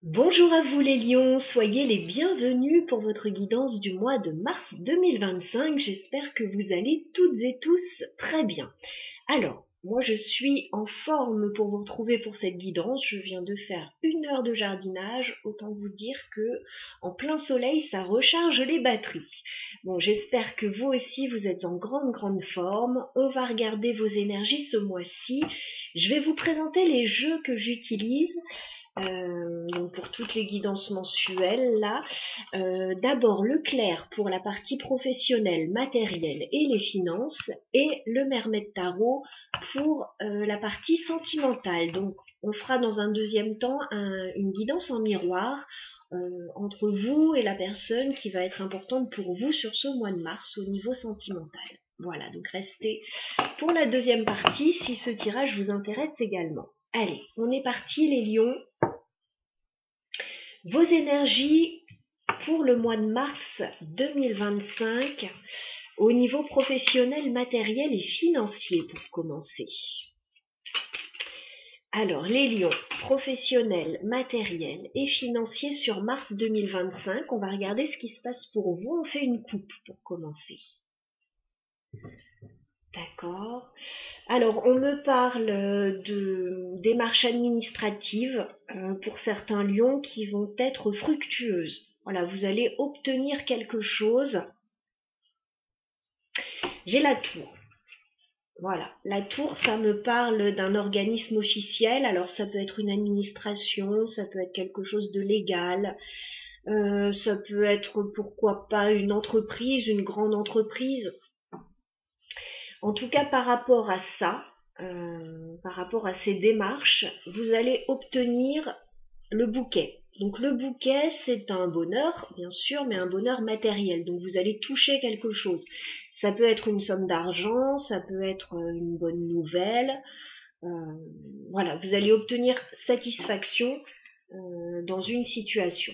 Bonjour à vous les lions, soyez les bienvenus pour votre guidance du mois de mars 2025. J'espère que vous allez toutes et tous très bien. Alors, moi je suis en forme pour vous retrouver pour cette guidance. Je viens de faire 1 heure de jardinage, autant vous dire que en plein soleil ça recharge les batteries. Bon, j'espère que vous aussi vous êtes en grande forme. On va regarder vos énergies ce mois-ci. Je vais vous présenter les jeux que j'utilise. Donc pour toutes les guidances mensuelles là, d'abord le clair pour la partie professionnelle, matérielle et les finances, et le Mermaid Tarot pour la partie sentimentale. Donc on fera dans un deuxième temps une guidance en miroir entre vous et la personne qui va être importante pour vous sur ce mois de mars au niveau sentimental. Voilà, donc restez pour la deuxième partie si ce tirage vous intéresse également. Allez, on est parti les lions. Vos énergies pour le mois de mars 2025 au niveau professionnel, matériel et financier pour commencer. Alors, les lions, professionnels, matériel et financier sur mars 2025. On va regarder ce qui se passe pour vous. On fait une coupe pour commencer. D'accord. Alors, on me parle de démarches administratives pour certains lions qui vont être fructueuses. Voilà, vous allez obtenir quelque chose. J'ai la tour. Voilà, la tour, ça me parle d'un organisme officiel. Alors, ça peut être une administration, ça peut être quelque chose de légal, ça peut être, pourquoi pas, une entreprise, une grande entreprise. En tout cas, par rapport à ça, par rapport à ces démarches, vous allez obtenir le bouquet. Donc le bouquet, c'est un bonheur, bien sûr, mais un bonheur matériel. Donc vous allez toucher quelque chose. Ça peut être une somme d'argent, ça peut être une bonne nouvelle. Voilà, vous allez obtenir satisfaction dans une situation.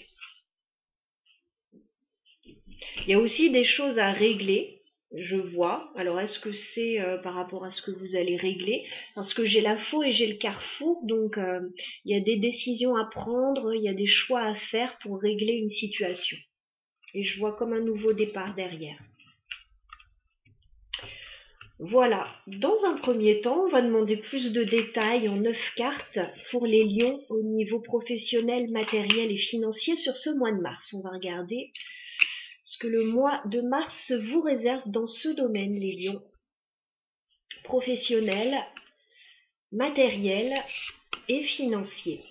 Il y a aussi des choses à régler, je vois. Alors, est-ce que c'est par rapport à ce que vous allez régler? Parce que j'ai la faux et j'ai le carrefour, donc il y a des décisions à prendre, il y a des choix à faire pour régler une situation. Et je vois comme un nouveau départ derrière. Voilà, dans un premier temps, on va demander plus de détails en 9 cartes pour les lions au niveau professionnel, matériel et financier sur ce mois de mars. On va regarder ce que le mois de mars vous réserve dans ce domaine, les lions. Professionnel, matériel et financier.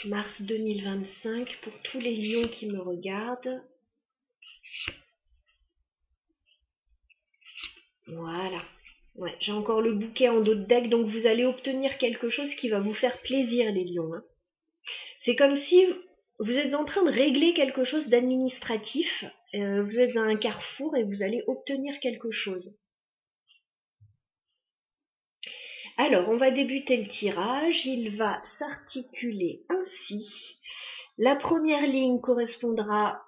Mars 2025 pour tous les lions qui me regardent. Voilà. Ouais, j'ai encore le bouquet en dos de deck, donc vous allez obtenir quelque chose qui va vous faire plaisir, les lions. Hein. C'est comme si vous êtes en train de régler quelque chose d'administratif. Vous êtes à un carrefour et vous allez obtenir quelque chose. Alors, on va débuter le tirage. Il va s'articuler ainsi. La première ligne correspondra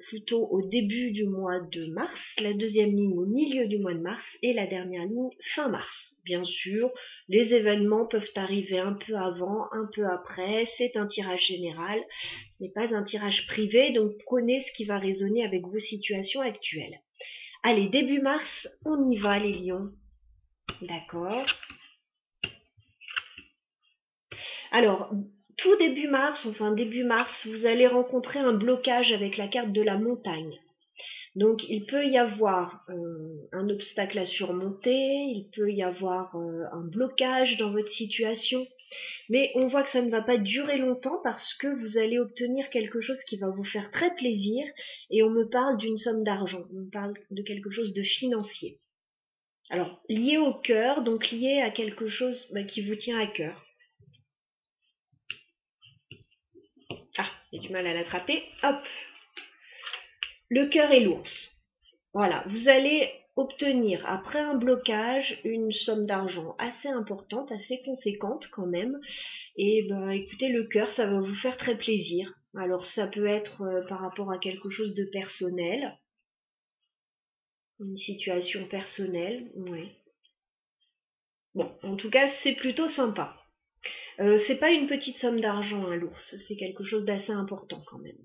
plutôt au début du mois de mars, la deuxième ligne au milieu du mois de mars et la dernière ligne fin mars. Bien sûr, les événements peuvent arriver un peu avant, un peu après. C'est un tirage général, ce n'est pas un tirage privé, donc prenez ce qui va résonner avec vos situations actuelles. Allez, début mars, on y va les lions. D'accord. Alors, tout début mars, vous allez rencontrer un blocage avec la carte de la montagne. Donc, il peut y avoir un obstacle à surmonter, il peut y avoir un blocage dans votre situation, mais on voit que ça ne va pas durer longtemps parce que vous allez obtenir quelque chose qui va vous faire très plaisir et on me parle d'une somme d'argent, on me parle de quelque chose de financier. Alors, lié au cœur, donc lié à quelque chose qui vous tient à cœur. Ah, j'ai du mal à l'attraper. Hop. Le cœur et l'ours. Voilà, vous allez obtenir après un blocage une somme d'argent assez importante, assez conséquente quand même. Et écoutez, le cœur, ça va vous faire très plaisir. Alors ça peut être par rapport à quelque chose de personnel, une situation personnelle, ouais. Bon, en tout cas, c'est plutôt sympa. C'est pas une petite somme d'argent, hein, l'ours, c'est quelque chose d'assez important quand même.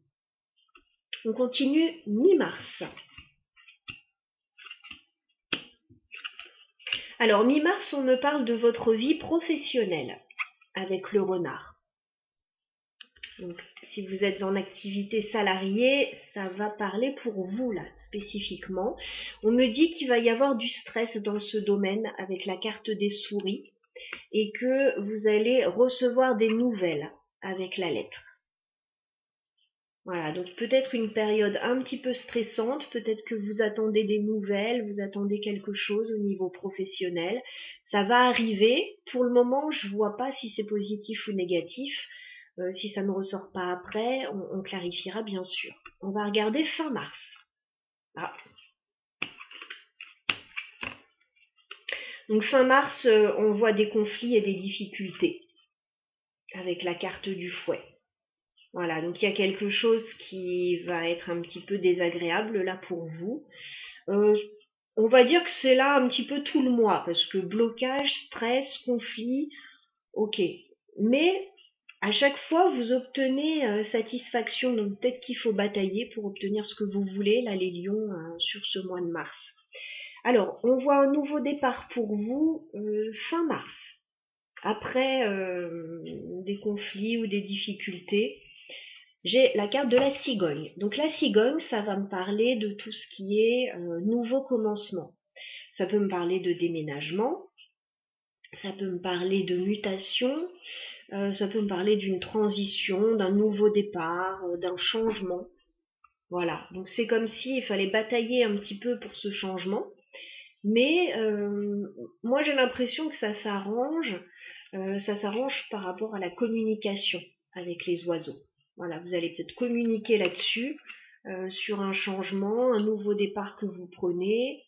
On continue mi-mars. Alors, mi-mars, on me parle de votre vie professionnelle avec le renard. Donc, si vous êtes en activité salariée, ça va parler pour vous, là, spécifiquement. On me dit qu'il va y avoir du stress dans ce domaine avec la carte des souris et que vous allez recevoir des nouvelles avec la lettre. Voilà, donc peut-être une période un petit peu stressante, peut-être que vous attendez des nouvelles, vous attendez quelque chose au niveau professionnel. Ça va arriver. Pour le moment, je vois pas si c'est positif ou négatif. Si ça ne ressort pas après, on clarifiera bien sûr. On va regarder fin mars. Ah. Donc fin mars, on voit des conflits et des difficultés avec la carte du fouet. Voilà, donc il y a quelque chose qui va être un petit peu désagréable là pour vous. On va dire que c'est là un petit peu tout le mois, parce que blocage, stress, conflit, ok. Mais à chaque fois, vous obtenez satisfaction, donc peut-être qu'il faut batailler pour obtenir ce que vous voulez, là les lions, sur ce mois de mars. Alors, on voit un nouveau départ pour vous fin mars, après des conflits ou des difficultés. J'ai la carte de la cigogne. Donc la cigogne, ça va me parler de tout ce qui est nouveau commencement. Ça peut me parler de déménagement, ça peut me parler de mutation, ça peut me parler d'une transition, d'un nouveau départ, d'un changement. Voilà, donc c'est comme s'il fallait batailler un petit peu pour ce changement. Mais moi j'ai l'impression que ça s'arrange par rapport à la communication avec les oiseaux. Voilà, vous allez peut-être communiquer là-dessus, sur un changement, un nouveau départ que vous prenez.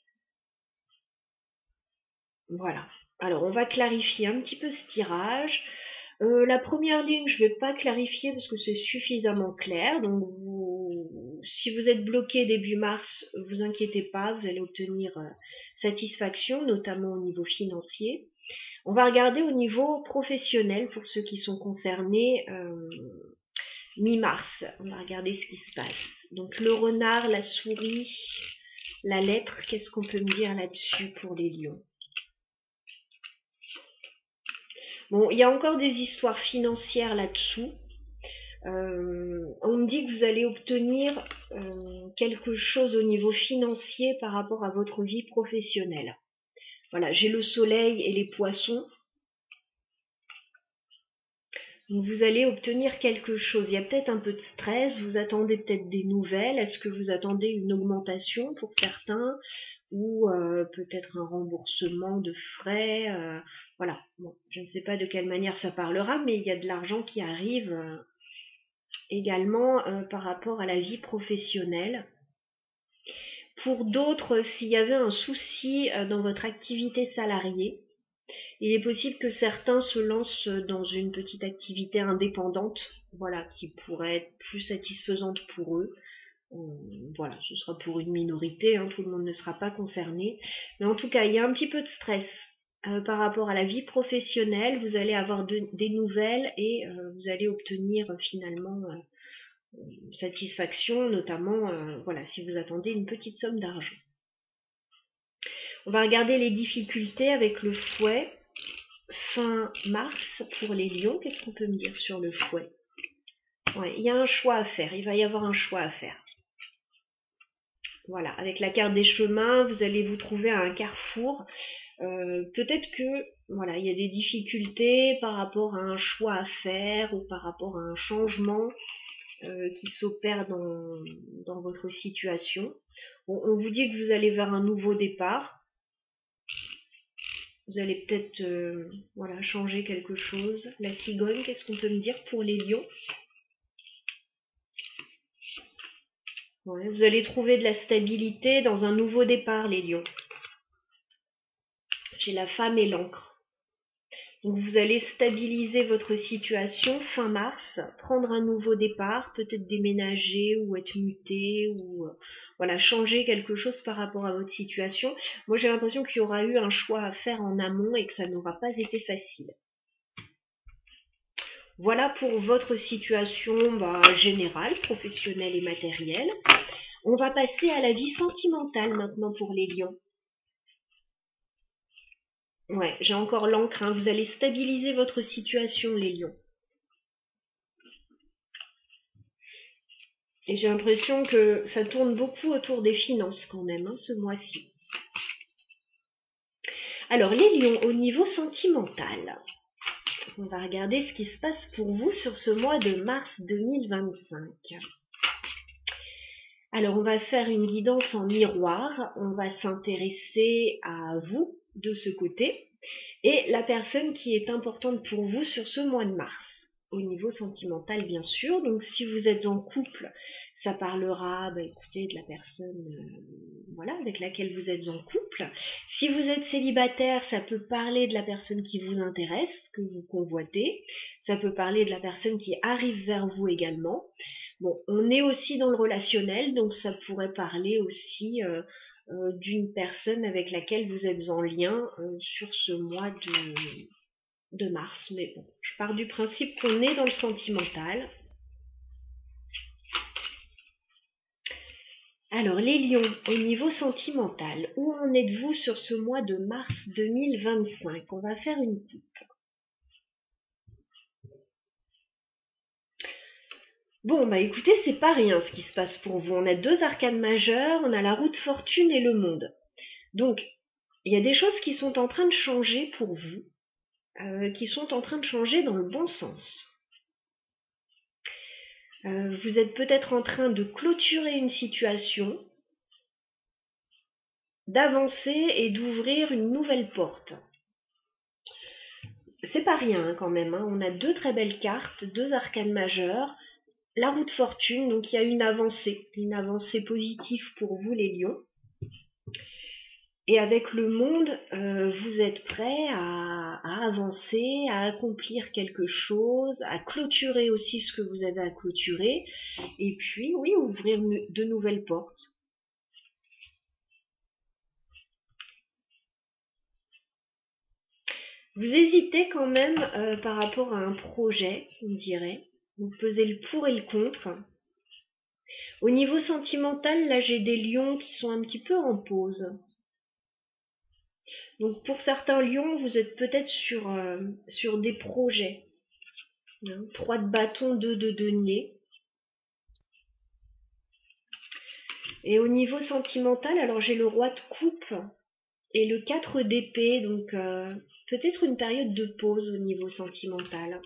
Voilà. Alors on va clarifier un petit peu ce tirage. La première ligne, je ne vais pas clarifier parce que c'est suffisamment clair. Donc si vous êtes bloqué début mars, vous inquiétez pas, vous allez obtenir satisfaction, notamment au niveau financier. On va regarder au niveau professionnel pour ceux qui sont concernés mi-mars. On va regarder ce qui se passe. Donc le renard, la souris, la lettre, qu'est-ce qu'on peut me dire là-dessus pour les lions? Bon, il y a encore des histoires financières là-dessous. On me dit que vous allez obtenir quelque chose au niveau financier par rapport à votre vie professionnelle. Voilà, j'ai le soleil et les poissons. Donc vous allez obtenir quelque chose. Il y a peut-être un peu de stress, vous attendez peut-être des nouvelles. Est-ce que vous attendez une augmentation pour certains ou peut-être un remboursement de frais, voilà. Bon, je ne sais pas de quelle manière ça parlera, mais il y a de l'argent qui arrive également par rapport à la vie professionnelle. Pour d'autres, s'il y avait un souci dans votre activité salariée, il est possible que certains se lancent dans une petite activité indépendante, voilà, qui pourrait être plus satisfaisante pour eux. Voilà, ce sera pour une minorité, hein, tout le monde ne sera pas concerné. Mais en tout cas, il y a un petit peu de stress par rapport à la vie professionnelle. Vous allez avoir des nouvelles et vous allez obtenir finalement satisfaction, notamment voilà, si vous attendez une petite somme d'argent. On va regarder les difficultés avec le fouet. Fin mars pour les lions, qu'est-ce qu'on peut me dire sur le fouet? Ouais, il y a un choix à faire, il va y avoir un choix à faire. Voilà, avec la carte des chemins, vous allez vous trouver à un carrefour. Peut-être que voilà, il y a des difficultés par rapport à un choix à faire ou par rapport à un changement qui s'opère dans votre situation. On vous dit que vous allez vers un nouveau départ. Vous allez peut-être voilà, changer quelque chose. La cigogne, qu'est-ce qu'on peut me dire pour les lions? Ouais, vous allez trouver de la stabilité dans un nouveau départ, les lions. J'ai la femme et l'encre. Donc vous allez stabiliser votre situation fin mars, prendre un nouveau départ, peut-être déménager ou être muté ou voilà, changer quelque chose par rapport à votre situation. Moi j'ai l'impression qu'il y aura eu un choix à faire en amont et que ça n'aura pas été facile. Voilà pour votre situation générale, professionnelle et matérielle. On va passer à la vie sentimentale maintenant pour les lions. Ouais, j'ai encore l'encre, hein. Vous allez stabiliser votre situation, les lions. Et j'ai l'impression que ça tourne beaucoup autour des finances quand même, hein, ce mois-ci. Alors, les lions, au niveau sentimental, on va regarder ce qui se passe pour vous sur ce mois de mars 2025. Alors, on va faire une guidance en miroir. On va s'intéresser à vous de ce côté et la personne qui est importante pour vous sur ce mois de mars. Au niveau sentimental, bien sûr. Donc, si vous êtes en couple, ça parlera, écoutez, de la personne, voilà, avec laquelle vous êtes en couple. Si vous êtes célibataire, ça peut parler de la personne qui vous intéresse, que vous convoitez. Ça peut parler de la personne qui arrive vers vous également. Bon, on est aussi dans le relationnel, donc ça pourrait parler aussi d'une personne avec laquelle vous êtes en lien sur ce mois de mars. Mais bon, je pars du principe qu'on est dans le sentimental. Alors, les lions, au niveau sentimental, où en êtes-vous sur ce mois de mars 2025? On va faire une coupe. Bon, écoutez, c'est pas rien ce qui se passe pour vous. On a 2 arcanes majeures, on a la roue de fortune et le monde. Donc, il y a des choses qui sont en train de changer pour vous, qui sont en train de changer dans le bon sens. Vous êtes peut-être en train de clôturer une situation, d'avancer et d'ouvrir une nouvelle porte. C'est pas rien quand même, hein. On a 2 très belles cartes, 2 arcanes majeures, la roue de fortune, donc il y a une avancée positive pour vous les lions. Et avec le monde, vous êtes prêts à avancer, à accomplir quelque chose, à clôturer aussi ce que vous avez à clôturer, et puis oui, ouvrir de nouvelles portes. Vous hésitez quand même par rapport à un projet, on dirait. Vous pesez le pour et le contre. Au niveau sentimental, là j'ai des lions qui sont un petit peu en pause. Donc pour certains lions, vous êtes peut-être sur des projets. 3 de bâton, 2 de denier. Et au niveau sentimental, alors j'ai le roi de coupe et le 4 d'épée, donc peut-être une période de pause au niveau sentimental.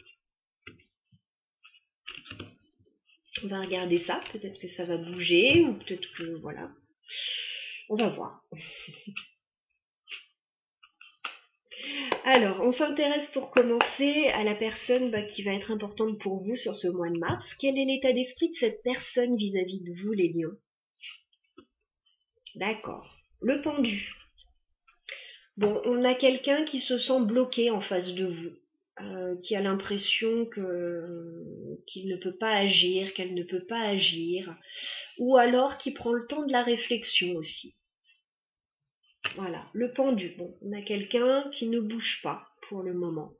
On va regarder ça, peut-être que ça va bouger, ou peut-être que, voilà. On va voir. Alors, on s'intéresse pour commencer à la personne qui va être importante pour vous sur ce mois de mars. Quel est l'état d'esprit de cette personne vis-à-vis de vous, les lions? D'accord. Le pendu. Bon, on a quelqu'un qui se sent bloqué en face de vous, qui a l'impression qu'il ne peut pas agir, qu'elle ne peut pas agir, ou alors qui prend le temps de la réflexion aussi. Voilà, le pendu. Bon, on a quelqu'un qui ne bouge pas pour le moment.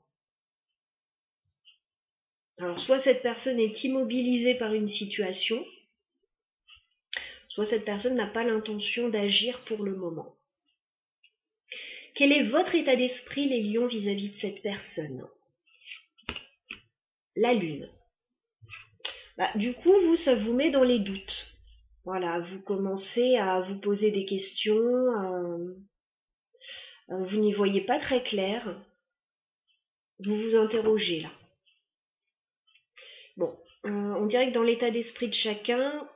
Alors, soit cette personne est immobilisée par une situation, soit cette personne n'a pas l'intention d'agir pour le moment. Quel est votre état d'esprit, les lions, vis-à-vis de cette personne? La lune. Du coup, vous, ça vous met dans les doutes. Voilà, vous commencez à vous poser des questions, vous n'y voyez pas très clair, vous vous interrogez là. Bon, on dirait que dans l'état d'esprit de chacun,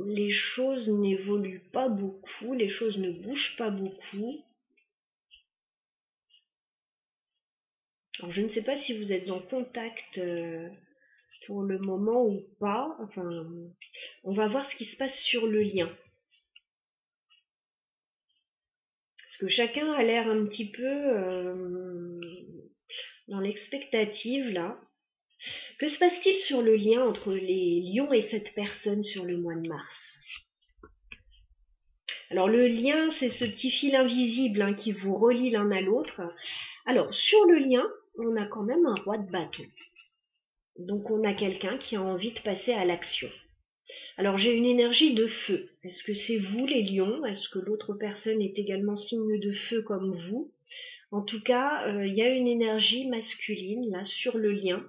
les choses n'évoluent pas beaucoup, les choses ne bougent pas beaucoup. Alors, je ne sais pas si vous êtes en contact pour le moment ou pas. Enfin, on va voir ce qui se passe sur le lien. Parce que chacun a l'air un petit peu dans l'expectative là. Que se passe-t-il sur le lien entre les lions et cette personne sur le mois de mars? Alors le lien, c'est ce petit fil invisible qui vous relie l'un à l'autre. Alors sur le lien, on a quand même un roi de bâton. Donc on a quelqu'un qui a envie de passer à l'action. Alors j'ai une énergie de feu. Est-ce que c'est vous les lions? Est-ce que l'autre personne est également signe de feu comme vous? En tout cas, il y a une énergie masculine là sur le lien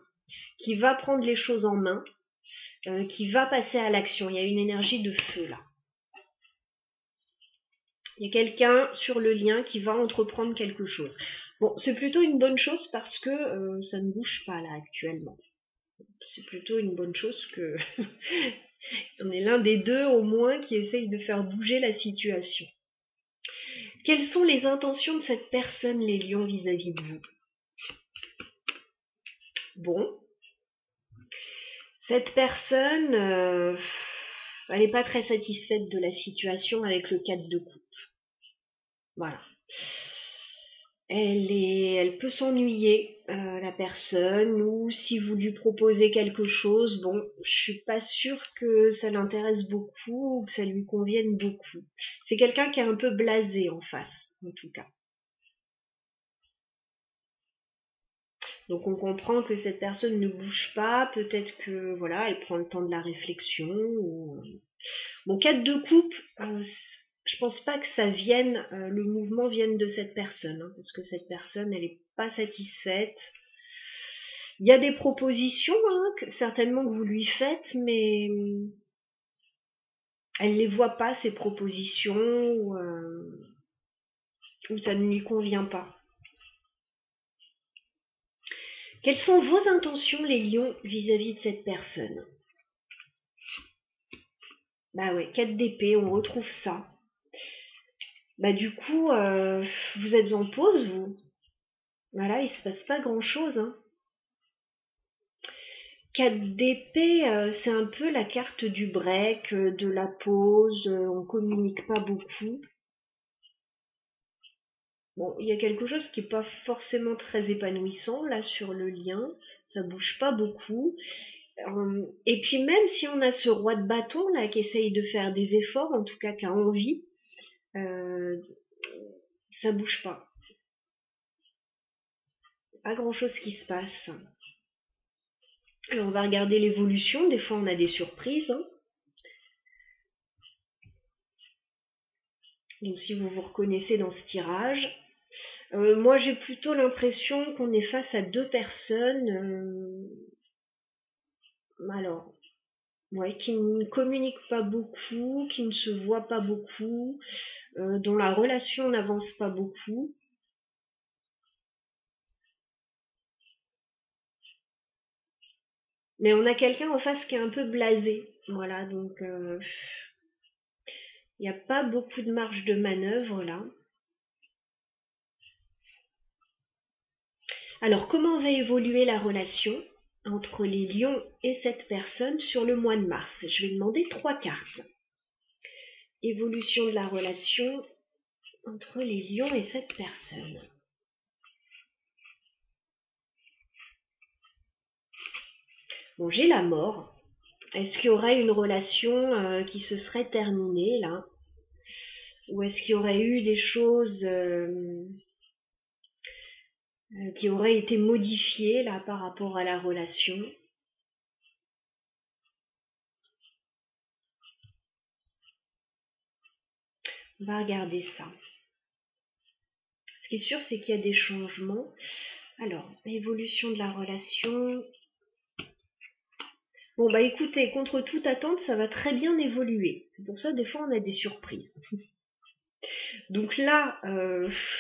qui va prendre les choses en main, qui va passer à l'action. Il y a une énergie de feu là. Il y a quelqu'un sur le lien qui va entreprendre quelque chose. Bon, c'est plutôt une bonne chose parce que ça ne bouge pas là actuellement. C'est plutôt une bonne chose que on est l'un des deux au moins qui essaye de faire bouger la situation. Quelles sont les intentions de cette personne, les lions, vis-à-vis de vous? Bon, cette personne, elle n'est pas très satisfaite de la situation avec le 4 de coupe. Voilà. Elle peut s'ennuyer, la personne, ou si vous lui proposez quelque chose, bon, je suis pas sûre que ça l'intéresse beaucoup ou que ça lui convienne beaucoup. C'est quelqu'un qui est un peu blasé en face, en tout cas. Donc on comprend que cette personne ne bouge pas, peut-être que voilà, elle prend le temps de la réflexion. Ou... Bon, 4 de coupe, je pense pas que ça vienne, le mouvement vienne de cette personne, hein, parce que cette personne, elle est pas satisfaite. Il y a des propositions, hein, certainement que vous lui faites, mais elle les voit pas ces propositions, ou ça ne lui convient pas. Quelles sont vos intentions, les lions, vis-à-vis de cette personne? Bah ouais, 4 d'épée, on retrouve ça. Bah du coup, vous êtes en pause, vous. Voilà, il se passe pas grand-chose, hein. 4 d'épée, c'est un peu la carte du break, de la pause, on communique pas beaucoup. Bon, il y a quelque chose qui est pas forcément très épanouissant là sur le lien, ça bouge pas beaucoup. Et puis même si on a ce roi de bâton là qui essaye de faire des efforts, en tout cas qui a envie, euh, ça bouge pas. Pas grand chose qui se passe. Alors on va regarder l'évolution, des fois on a des surprises, hein. Donc si vous vous reconnaissez dans ce tirage, moi j'ai plutôt l'impression qu'on est face à deux personnes, alors, ouais, qui ne communiquent pas beaucoup, qui ne se voient pas beaucoup, dont la relation n'avance pas beaucoup. Mais on a quelqu'un en face qui est un peu blasé. Voilà, donc il n'y a pas beaucoup de marge de manœuvre là. Alors, comment va évoluer la relation entre les lions et cette personne sur le mois de mars? Je vais demander 3 cartes. Évolution de la relation entre les lions et cette personne. Bon, j'ai la mort. Est-ce qu'il y aurait une relation qui se serait terminée là? Ou est-ce qu'il y aurait eu des choses qui auraient été modifiées là par rapport à la relation? On va regarder ça. Ce qui est sûr, c'est qu'il y a des changements. Alors, évolution de la relation. Bon, bah écoutez, contre toute attente, ça va très bien évoluer. C'est pour ça, des fois, on a des surprises. Donc là,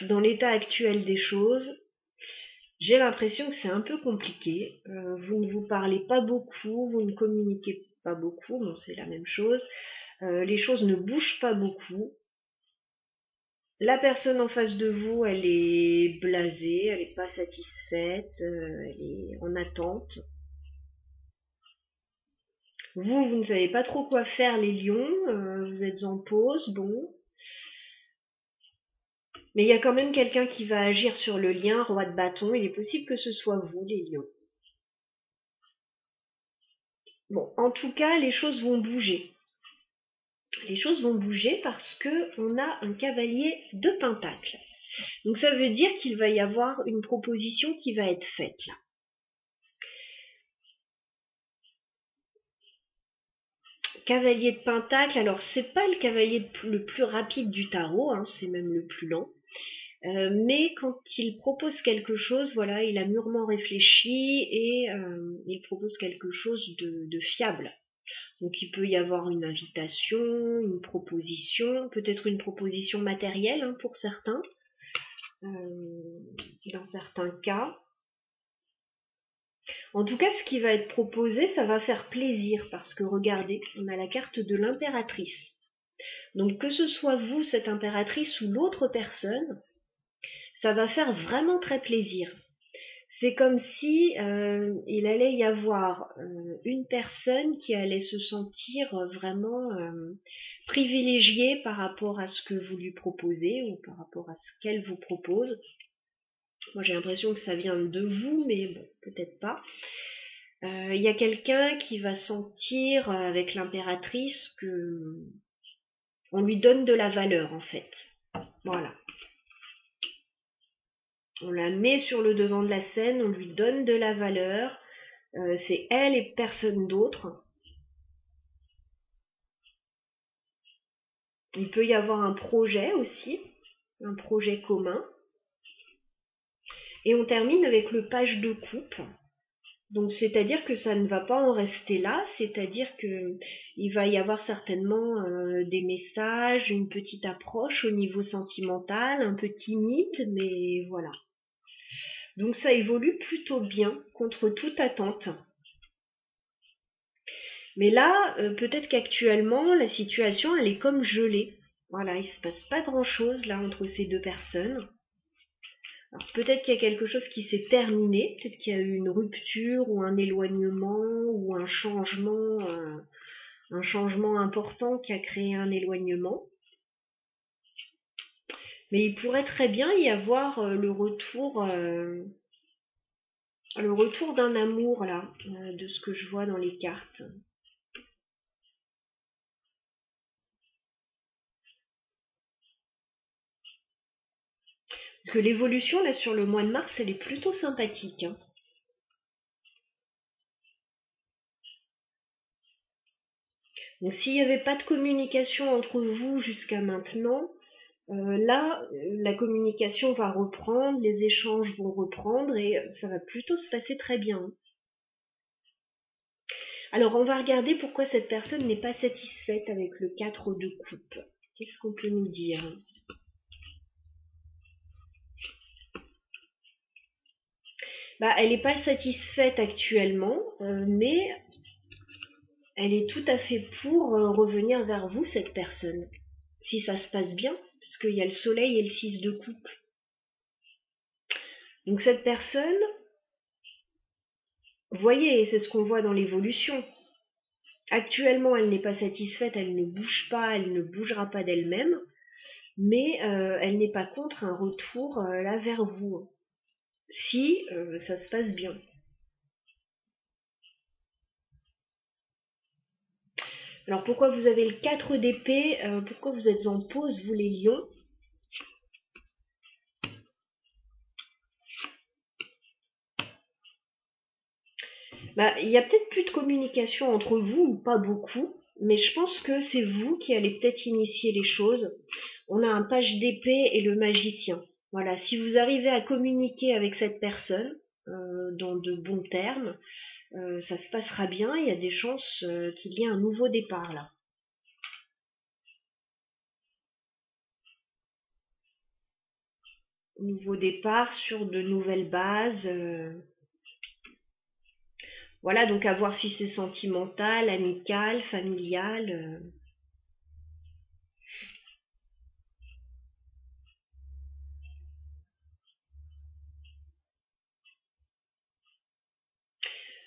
dans l'état actuel des choses, j'ai l'impression que c'est un peu compliqué. Vous ne vous parlez pas beaucoup, vous ne communiquez pas beaucoup, bon, c'est la même chose. Les choses ne bougent pas beaucoup. La personne en face de vous, elle est blasée, elle n'est pas satisfaite, elle est en attente. Vous ne savez pas trop quoi faire, les lions, vous êtes en pause, bon. Mais il y a quand même quelqu'un qui va agir sur le lien, roi de bâton, il est possible que ce soit vous, les lions. Bon, en tout cas, les choses vont bouger. Les choses vont bouger parce que on a un cavalier de pentacles. Donc ça veut dire qu'il va y avoir une proposition qui va être faite là. Cavalier de Pentacle, alors c'est pas le cavalier le plus rapide du tarot, hein, c'est même le plus lent. Mais quand il propose quelque chose, voilà, il a mûrement réfléchi et il propose quelque chose de fiable. Donc il peut y avoir une invitation, une proposition, peut-être une proposition matérielle hein, pour certains, dans certains cas. En tout cas, ce qui va être proposé, ça va faire plaisir parce que regardez, on a la carte de l'impératrice. Donc que ce soit vous, cette impératrice, ou l'autre personne, ça va faire vraiment très plaisir. C'est comme si il allait y avoir une personne qui allait se sentir vraiment privilégiée par rapport à ce que vous lui proposez ou par rapport à ce qu'elle vous propose. Moi j'ai l'impression que ça vient de vous, mais bon, peut-être pas. Il y a quelqu'un qui va sentir avec l'impératrice que on lui donne de la valeur en fait. Voilà. On la met sur le devant de la scène, on lui donne de la valeur. C'est elle et personne d'autre. Il peut y avoir un projet aussi, un projet commun. Et on termine avec le page de coupe. Donc c'est-à-dire que ça ne va pas en rester là, c'est-à-dire que il va y avoir certainement des messages, une petite approche au niveau sentimental, un peu timide, mais voilà. Donc ça évolue plutôt bien contre toute attente. Mais là, peut-être qu'actuellement, la situation, elle est comme gelée. Voilà, il se passe pas grand-chose là entre ces deux personnes. Alors peut-être qu'il y a quelque chose qui s'est terminé, peut-être qu'il y a eu une rupture ou un éloignement ou un changement important qui a créé un éloignement. Mais il pourrait très bien y avoir le retour d'un amour là, de ce que je vois dans les cartes. Parce que l'évolution là sur le mois de mars, elle est plutôt sympathique. Hein. Donc s'il n'y avait pas de communication entre vous jusqu'à maintenant, là, la communication va reprendre, les échanges vont reprendre et ça va plutôt se passer très bien. Alors on va regarder pourquoi cette personne n'est pas satisfaite avec le 4 de coupe. Qu'est-ce qu'on peut nous dire? Elle n'est pas satisfaite actuellement, mais elle est tout à fait pour revenir vers vous, cette personne. Si ça se passe bien, parce qu'il y a le soleil et le 6 de coupe. Donc cette personne, vous voyez, c'est ce qu'on voit dans l'évolution. Actuellement, elle n'est pas satisfaite, elle ne bouge pas, elle ne bougera pas d'elle-même, mais elle n'est pas contre un retour là vers vous, si ça se passe bien. Alors pourquoi vous avez le 4 d'épée, pourquoi vous êtes en pause, vous les lions? Il y a peut-être plus de communication entre vous, ou pas beaucoup, mais je pense que c'est vous qui allez peut-être initier les choses. On a un page d'épée et le magicien. Voilà, si vous arrivez à communiquer avec cette personne dans de bons termes, ça se passera bien, il y a des chances qu'il y ait un nouveau départ là. Nouveau départ sur de nouvelles bases. Voilà, donc à voir si c'est sentimental, amical, familial.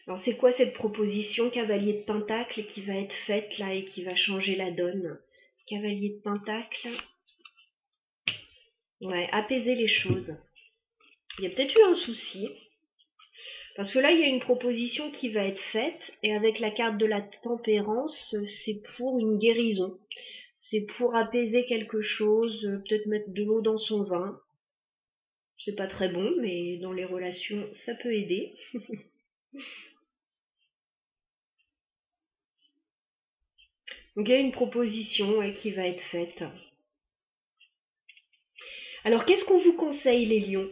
Alors c'est quoi cette proposition cavalier de pentacle qui va être faite là et qui va changer la donne? Cavalier de pentacle. Ouais, apaiser les choses. Il y a peut-être eu un souci. Parce que là, il y a une proposition qui va être faite, et avec la carte de la tempérance, c'est pour une guérison. C'est pour apaiser quelque chose, peut-être mettre de l'eau dans son vin. C'est pas très bon, mais dans les relations, ça peut aider. Donc il y a une proposition qui va être faite. Alors qu'est-ce qu'on vous conseille les lions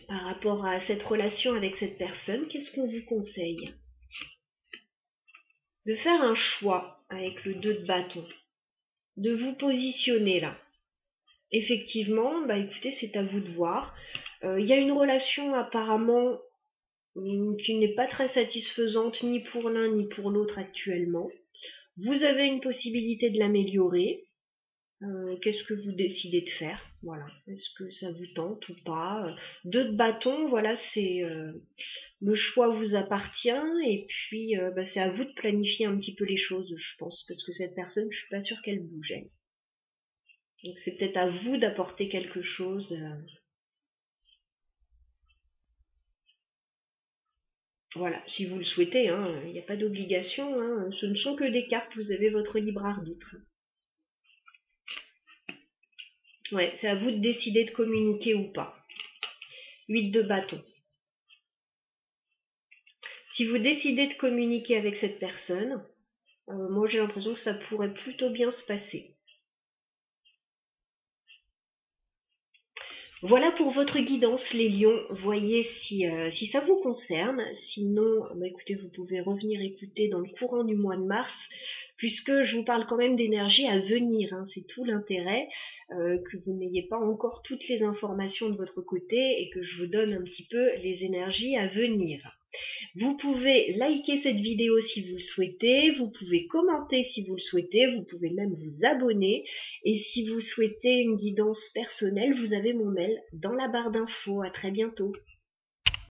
par rapport à cette relation avec cette personne? Qu'est-ce qu'on vous conseille? De faire un choix avec le 2 de bâton, de vous positionner là. Effectivement, bah écoutez, c'est à vous de voir. Il y a une relation apparemment qui n'est pas très satisfaisante ni pour l'un ni pour l'autre actuellement. Vous avez une possibilité de l'améliorer. Qu'est-ce que vous décidez de faire? Voilà. Est-ce que ça vous tente ou pas? 2 de bâton, voilà, c'est le choix vous appartient et puis bah, c'est à vous de planifier un petit peu les choses, je pense, parce que cette personne, je suis pas sûre qu'elle bouge. Elle. Donc c'est peut-être à vous d'apporter quelque chose. Voilà, si vous le souhaitez, hein, il n'y a pas d'obligation, hein, ce ne sont que des cartes, vous avez votre libre arbitre. Ouais, c'est à vous de décider de communiquer ou pas. 8 de bâton. Si vous décidez de communiquer avec cette personne, moi j'ai l'impression que ça pourrait plutôt bien se passer. Voilà pour votre guidance les lions, voyez si ça vous concerne, sinon bah écoutez vous pouvez revenir écouter dans le courant du mois de mars, puisque je vous parle quand même d'énergie à venir, hein, c'est tout l'intérêt, que vous n'ayez pas encore toutes les informations de votre côté et que je vous donne un petit peu les énergies à venir. Vous pouvez liker cette vidéo si vous le souhaitez, vous pouvez commenter si vous le souhaitez, vous pouvez même vous abonner. Et si vous souhaitez une guidance personnelle, vous avez mon mail dans la barre d'infos. À très bientôt.